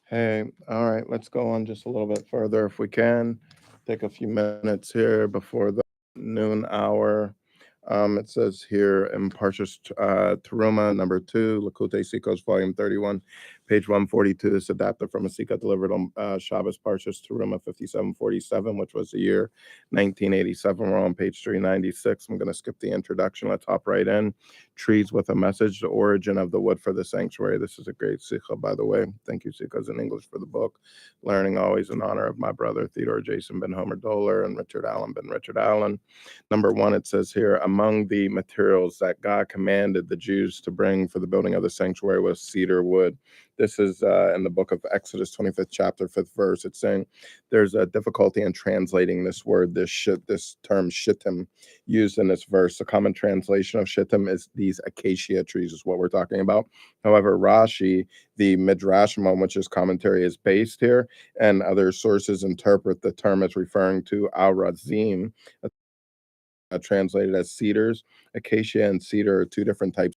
Hey, all right, let's go on just a little bit further if we can. Take a few minutes here before the noon hour. It says here in Parshas Terumah, number 2, Lakute Sikos, volume 31, page 142. This adapted from a Sikha delivered on Shabbos Parshas Terumah 5747, which was the year 1987. We're on page 396. I'm going to skip the introduction. Let's hop right in. Trees with a message, the origin of the wood for the sanctuary. This is a great Sikha, by the way. Thank you, Sikhas in English, for the book. Learning always in honor of my brother, Theodore Jason Ben Homer Doler and Richard Allen Ben Richard Allen. Number 1, it says here, among the materials that God commanded the Jews to bring for the building of the sanctuary was cedar wood. This is in the book of Exodus, 25th chapter, 5th verse. It's saying there's a difficulty in translating this word, this term shittim, used in this verse. The common translation of shittim is these acacia trees, is what we're talking about. However, Rashi, the Midrashim, which his commentary is based here, and other sources interpret the term as referring to al-razim, translated as cedars. Acacia and cedar are two different types.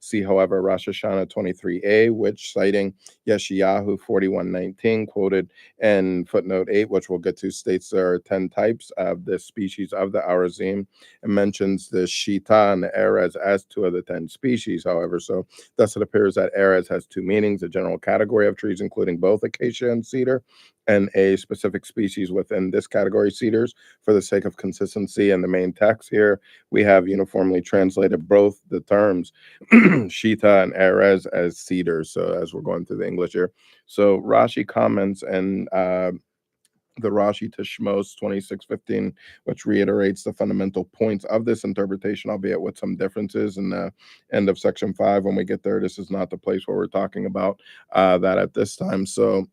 See, however, Rosh Hashanah 23a, which citing Yeshayahu 41:19, quoted in footnote 8, which we'll get to, states there are 10 types of this species of the Arazim, and mentions the Shita and the Erez as 2 of the 10 species, however. So thus it appears that Erez has 2 meanings, a general category of trees, including both acacia and cedar, and a specific species within this category, cedars. For the sake of consistency in the main text here, we have uniformly translated both the terms Shita and Erez as cedars. So as we're going through the English here, so Rashi comments and the Rashi to Shmos 26:15, which reiterates the fundamental points of this interpretation, albeit with some differences in the end of section 5. When we get there, this is not the place where we're talking about that at this time. So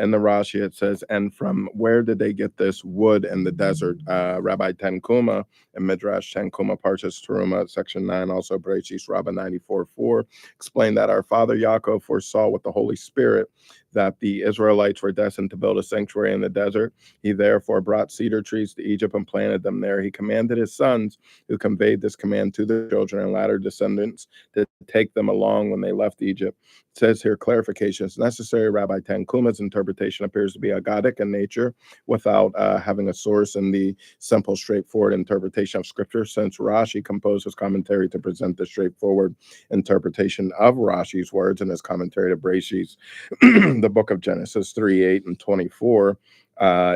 in the Rashi, it says, and from where did they get this wood in the desert? Rabbi Tankuma and Midrash Tankuma Parshas Terumah, section 9, also Bereshis Rabbah 94:4, explained that our father Yaakov foresaw with the Holy Spirit that the Israelites were destined to build a sanctuary in the desert. He therefore brought cedar trees to Egypt and planted them there. He commanded his sons, who conveyed this command to the children and latter descendants, to take them along when they left Egypt. It says here, clarification is necessary. Rabbi Tankuma's interpretation appears to be agadic in nature, without having a source in the simple, straightforward interpretation of Scripture, since Rashi composed his commentary to present the straightforward interpretation of Rashi's words in his commentary to Bereshis. The book of Genesis 3:8 and 24,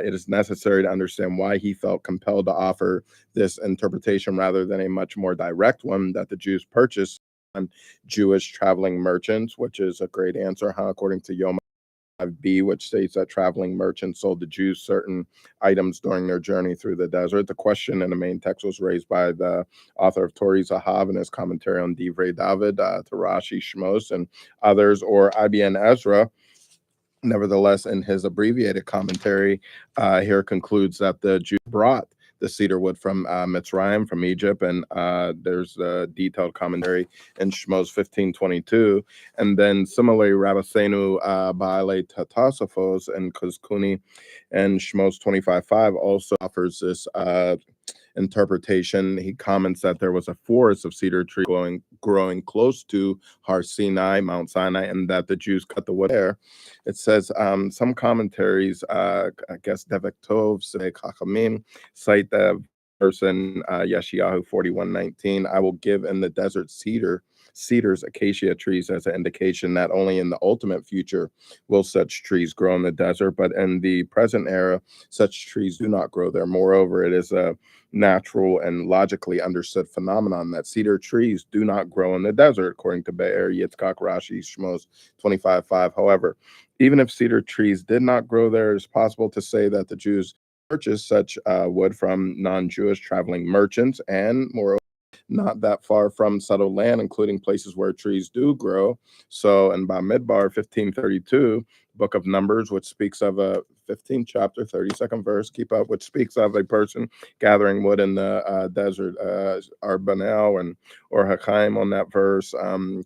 it is necessary to understand why he felt compelled to offer this interpretation rather than a much more direct one that the Jews purchased on Jewish traveling merchants, which is a great answer, according to Yom B, which states that traveling merchants sold the Jews certain items during their journey through the desert. The question in the main text was raised by the author of Tori Zahav in his commentary on Divrei David, to Rashi, Shmos, and others, or Ibn Ezra. Nevertheless, in his abbreviated commentary, here concludes that the Jews brought the cedar wood from Mitzrayim, from Egypt, and there's a detailed commentary in Shmos 15:22, and then similarly, Rabbeinu Baale Tatasofos and Kuzkuni and Shmos 25:5 also offers this interpretation. He comments that there was a forest of cedar tree growing close to Har Sinai, Mount Sinai, and that the Jews cut the wood there. It says some commentaries, I guess Devek Tov, Sivei Chachamim, cite the verse in Yeshayahu 41:19, I will give in the desert cedars, acacia trees, as an indication that only in the ultimate future will such trees grow in the desert, but in the present era, such trees do not grow there. Moreover, it is a natural and logically understood phenomenon that cedar trees do not grow in the desert, according to Be'er Yitzchak Rashi Shmos 25:5. However, even if cedar trees did not grow there, it is possible to say that the Jews purchased such wood from non-Jewish traveling merchants, and moreover, not that far from settled land, including places where trees do grow. So in Bamidbar 15:32, book of Numbers, which speaks of a 15th chapter, 32nd verse, keep up, which speaks of a person gathering wood in the desert, Arbanel and or Hachaim on that verse.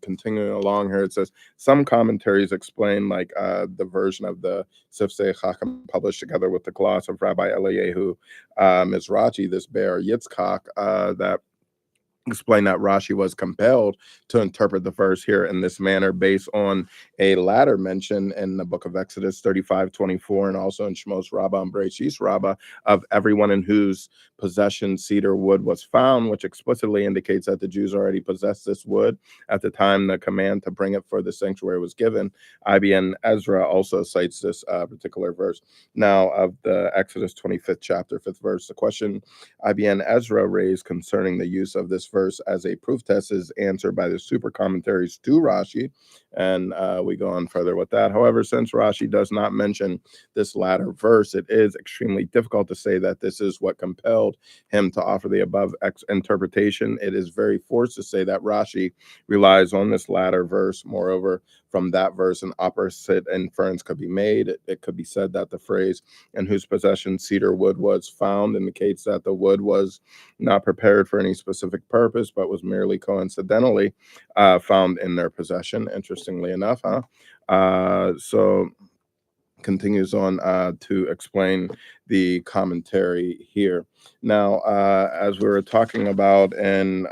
Continuing along here, it says some commentaries explain, like the version of the Sifsei Chacham published together with the gloss of Rabbi Eliyahu Mizrachi, this Be'er Yitzchak, that explain that Rashi was compelled to interpret the verse here in this manner based on a latter mention in the book of Exodus 35:24 and also in Shmos Rabbah and Bereshis Rabbah of everyone in whose possession cedar wood was found, which explicitly indicates that the Jews already possessed this wood at the time the command to bring it for the sanctuary was given. IBN Ezra also cites this particular verse. Now, of the Exodus 25th chapter, 5th verse, the question IBN Ezra raised concerning the use of this verse as a proof test is answered by the super commentaries to Rashi, and we go on further with that. However, since Rashi does not mention this latter verse, it is extremely difficult to say that this is what compelled him to offer the above interpretation. It is very forced to say that Rashi relies on this latter verse. Moreover, from that verse, an opposite inference could be made. It could be said that the phrase "in whose possession cedar wood was found" indicates that the wood was not prepared for any specific purpose, but was merely coincidentally found in their possession. Interestingly enough, huh? So continues on to explain the commentary here. Now, as we were talking about in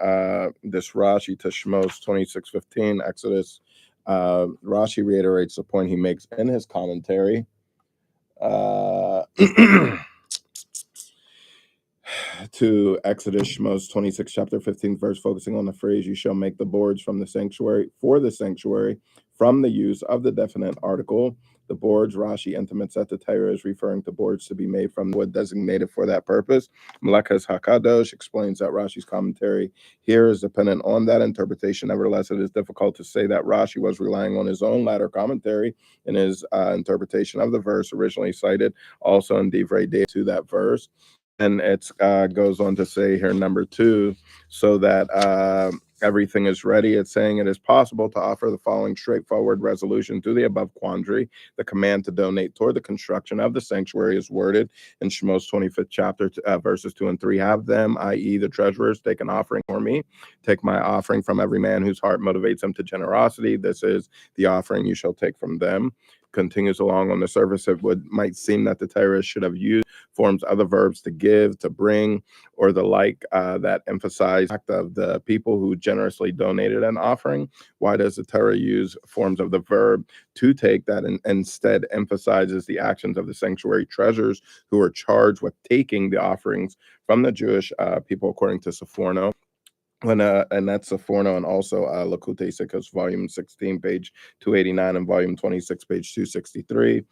this Rashi to Shmos 26:15, Exodus, Rashi reiterates the point he makes in his commentary. To Exodus Shmos 26 chapter 15 verse, focusing on the phrase "you shall make the boards from the sanctuary for the sanctuary" from the use of the definite article. The boards, Rashi intimates that the Torah is referring to boards to be made from wood designated for that purpose. Malakas Hakadosh explains that Rashi's commentary here is dependent on that interpretation. Nevertheless, it is difficult to say that Rashi was relying on his own latter commentary in his interpretation of the verse originally cited, also in Divrei Dev to that verse. And it goes on to say here, number 2, so that everything is ready. It's saying it is possible to offer the following straightforward resolution to the above quandary. The command to donate toward the construction of the sanctuary is worded in Shmos 25th chapter, verses 2 and 3. Have them, i.e. the treasurers, take an offering for me. Take my offering from every man whose heart motivates him to generosity. This is the offering you shall take from them. Continues along on the surface, it might seem that the Torah should have used forms of the verbs to give, to bring, or the like that emphasize the act of the people who generously donated an offering. Why does the Torah use forms of the verb to take that instead emphasizes the actions of the sanctuary treasurers who are charged with taking the offerings from the Jewish people, according to Sforno? And that's Saforno, and also Lakute Sikos, volume 16, page 289, and volume 26, page 263.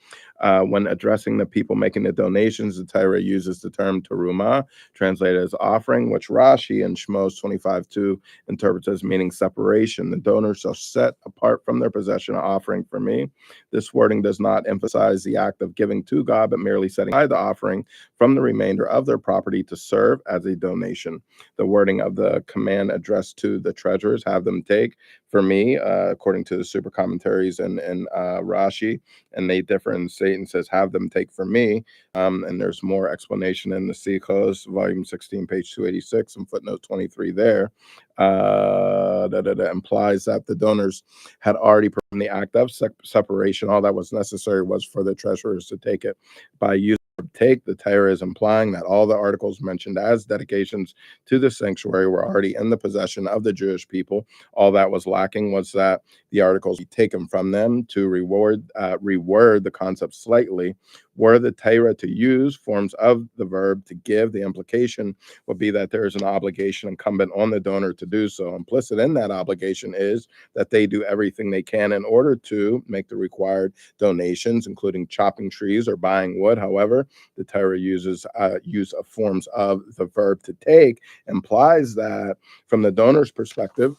When addressing the people making the donations, the Torah uses the term terumah, translated as offering, which Rashi in Shmos 25:2 interprets as meaning separation. The donors shall set apart from their possession an offering for me. This wording does not emphasize the act of giving to God, but merely setting aside the offering from the remainder of their property to serve as a donation. The wording of the command addressed to the treasurers, have them take for me, according to the super commentaries and Rashi, and they differ in Satan says, have them take for me. And there's more explanation in the Sichos, volume 16, page 286, and footnote 23 there. That implies that the donors had already performed the act of separation. All that was necessary was for the treasurers to take it. By using take, the Torah is implying that all the articles mentioned as dedications to the sanctuary were already in the possession of the Jewish people. All that was lacking was that the articles be taken from them. To reword the concept slightly, were the Torah to use forms of the verb to give, the implication would be that there is an obligation incumbent on the donor to do so. Implicit in that obligation is that they do everything they can in order to make the required donations, including chopping trees or buying wood. However, the Torah uses use of forms of the verb to take implies that from the donor's perspective,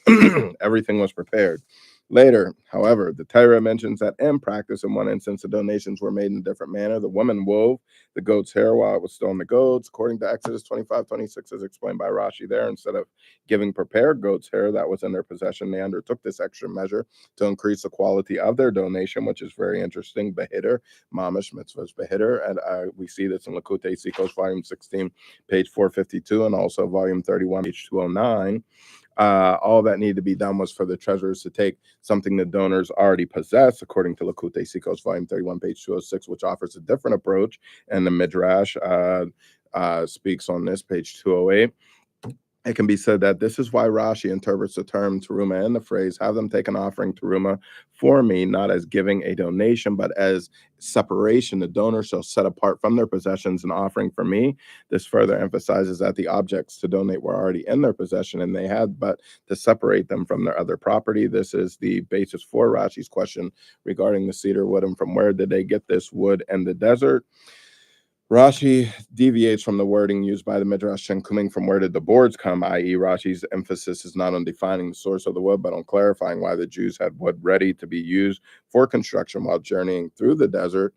everything was prepared. Later, however, the Torah mentions that in practice, in one instance, the donations were made in a different manner. The woman wove the goat's hair while it was still in the goats. According to Exodus 25:26, as explained by Rashi there, instead of giving prepared goat's hair that was in their possession, they undertook this extra measure to increase the quality of their donation, which is very interesting. Behitter, mamish mitzvahs behitter. And we see this in Lakute Sikos, volume 16, page 452, and also volume 31, page 209. All that needed to be done was for the treasurers to take something the donors already possess, according to Lakute Sikos, volume 31, page 206, which offers a different approach. And the Midrash speaks on this, page 208. It can be said that this is why Rashi interprets the term teruma and the phrase, have them take an offering teruma for me, not as giving a donation, but as separation. The donor shall set apart from their possessions an offering for me. This further emphasizes that the objects to donate were already in their possession and they had but to separate them from their other property. This is the basis for Rashi's question regarding the cedar wood and from where did they get this wood in the desert. Rashi deviates from the wording used by the Midrash Tanchumim from where did the boards come, i.e. Rashi's emphasis is not on defining the source of the wood, but on clarifying why the Jews had wood ready to be used for construction while journeying through the desert.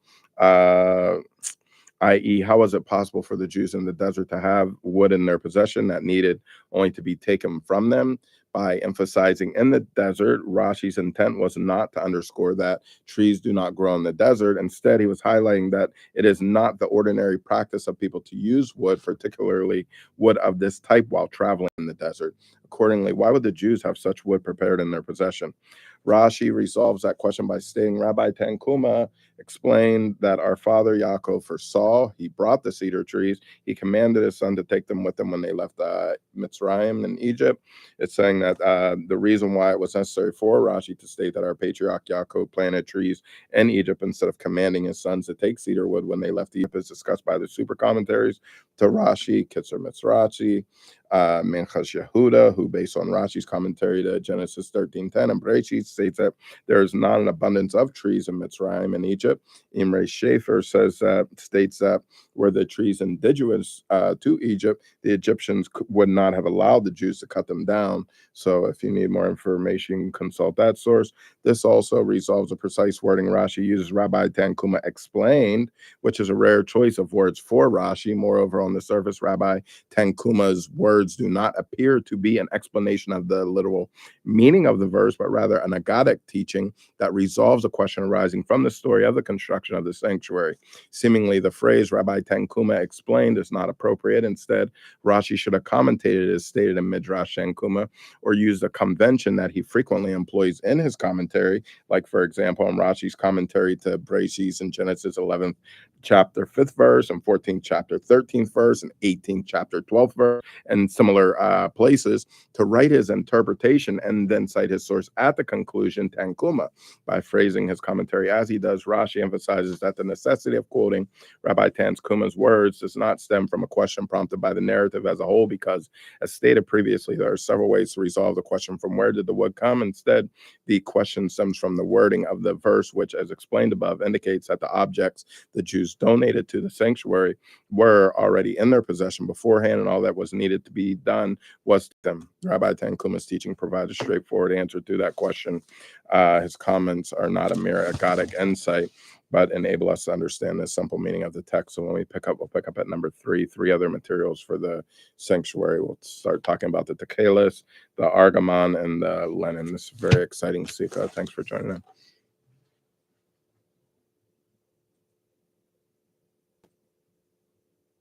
I.e., how was it possible for the Jews in the desert to have wood in their possession that needed only to be taken from them? By emphasizing in the desert, Rashi's intent was not to underscore that trees do not grow in the desert. Instead, he was highlighting that it is not the ordinary practice of people to use wood, particularly wood of this type, while traveling in the desert. Accordingly, why would the Jews have such wood prepared in their possession? Rashi resolves that question by stating Rabbi Tanchuma explained that our father Yaakov foresaw, he brought the cedar trees, he commanded his son to take them with him when they left Mitzrayim in Egypt. It's saying that the reason why it was necessary for Rashi to state that our patriarch Yaakov planted trees in Egypt instead of commanding his sons to take cedar wood when they left Egypt is discussed by the super commentaries to Rashi, Kitzer Mitzrachi, Minchas Yehuda, who based on Rashi's commentary to Genesis 13:10 and Bereshit states that there is not an abundance of trees in Mitzrayim and Egypt. Imre Schaefer states that were the trees indigenous to Egypt, the Egyptians would not have allowed the Jews to cut them down. So if you need more information, consult that source. This also resolves the precise wording Rashi uses. Rabbi Tanchuma explained, which is a rare choice of words for Rashi. Moreover, on the surface, Rabbi Tanchuma's words do not appear to be an explanation of the literal meaning of the verse, but rather an agadic teaching that resolves a question arising from the story of the construction of the sanctuary. Seemingly, the phrase Rabbi Tanchuma explained is not appropriate. Instead, Rashi should have commentated as stated in Midrash Tanchuma, or used a convention that he frequently employs in his commentary, like, for example, in Rashi's commentary to Bereshit in Genesis 11th chapter 5th verse and 14th chapter 13th verse and 18th chapter 12th verse and similar places to write his interpretation and then cite his source at the conclusion, Tanchuma. By phrasing his commentary as he does, Rashi emphasizes that the necessity of quoting Rabbi Tanchuma's words does not stem from a question prompted by the narrative as a whole, because, as stated previously, there are several ways to resolve the question from where did the wood come. Instead, the question stems from the wording of the verse, which, as explained above, indicates that the objects the Jews donated to the sanctuary were already in their possession beforehand, and all that was needed to be done was them. Rabbi Tanchuma's teaching provides a straightforward answer to that question. His comments are not a mere agadic insight, but enable us to understand the simple meaning of the text. So when we'll pick up at number three other materials for the sanctuary. We'll start talking about the tekelis, the argamon, and the linen. This is very exciting, Sika. Thanks for joining in.